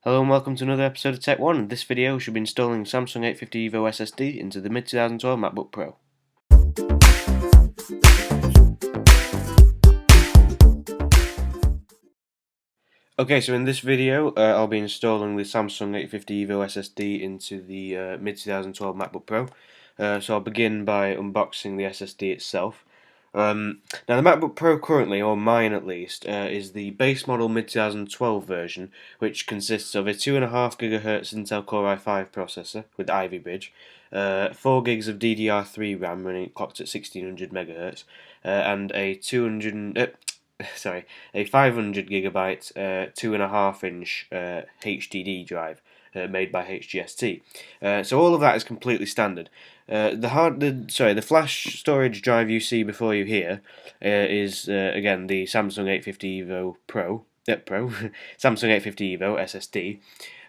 Hello and welcome to another episode of TechOne. In this video, we should be installing Samsung 850 EVO SSD into the mid-2012 MacBook Pro. Okay, so in this video, I'll be installing the Samsung 850 EVO SSD into the mid-2012 MacBook Pro. So I'll begin by unboxing the SSD itself. Now the MacBook Pro currently, or mine at least, is the base model mid-2012 version, which consists of a 2.5 GHz Intel Core i5 processor with Ivy Bridge, 4 gigs of DDR3 RAM running clocked at 1600 MHz, and a 500 gigabyte 2.5-inch HDD drive made by HGST. So all of that is completely standard. The flash storage drive you see before you here is again the Samsung 850 EVO Samsung 850 EVO SSD,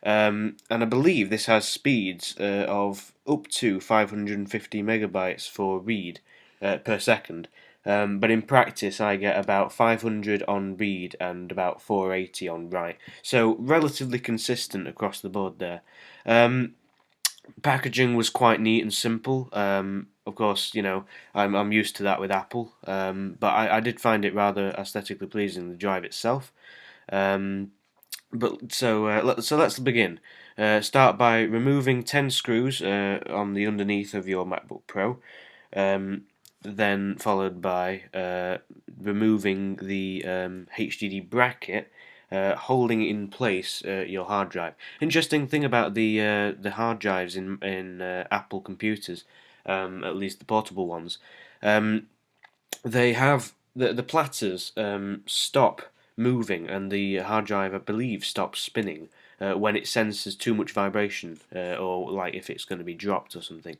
and I believe this has speeds of up to 550 megabytes for read per second. But in practice, I get about 500 on read and about 480 on write. So relatively consistent across the board there. Packaging was quite neat and simple. Of course, you know, I'm used to that with Apple, but I did find it rather aesthetically pleasing, the drive itself. Let's begin. Start by removing 10 screws on the underneath of your MacBook Pro. Then followed by removing the HDD bracket, holding in place your hard drive. Interesting thing about the hard drives in Apple computers, at least the portable ones, they have the platters stop moving, and the hard drive, I believe, stops spinning when it senses too much vibration, or like if it's going to be dropped or something.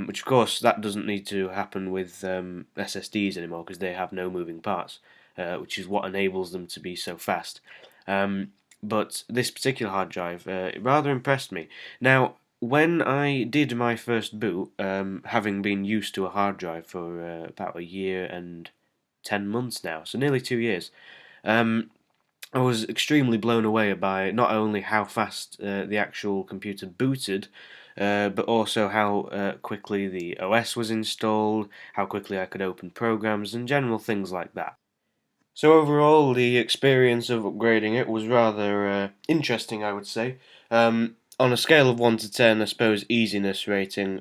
Which of course that doesn't need to happen with SSDs anymore because they have no moving parts, which is what enables them to be so fast. But this particular hard drive rather impressed me. Now, when I did my first boot, having been used to a hard drive for about a year and 10 months now, so nearly 2 years, I was extremely blown away by not only how fast the actual computer booted, but also how quickly the OS was installed, how quickly I could open programs, and general things like that. So overall, the experience of upgrading it was rather interesting, I would say. On a scale of 1 to 10, I suppose easiness rating,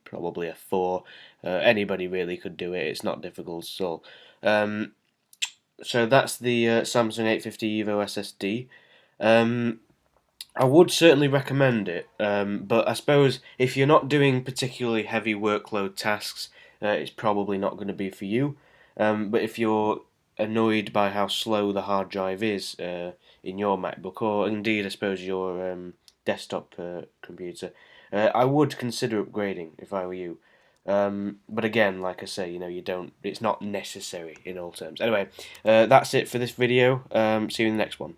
probably a 4. Anybody really could do it, it's not difficult at all. So that's the Samsung 850 EVO SSD. I would certainly recommend it, but I suppose if you're not doing particularly heavy workload tasks, it's probably not going to be for you. But if you're annoyed by how slow the hard drive is in your MacBook, or indeed I suppose your desktop computer, I would consider upgrading if I were you. But again, like I say, you know, it's not necessary in all terms. Anyway, that's it for this video. See you in the next one.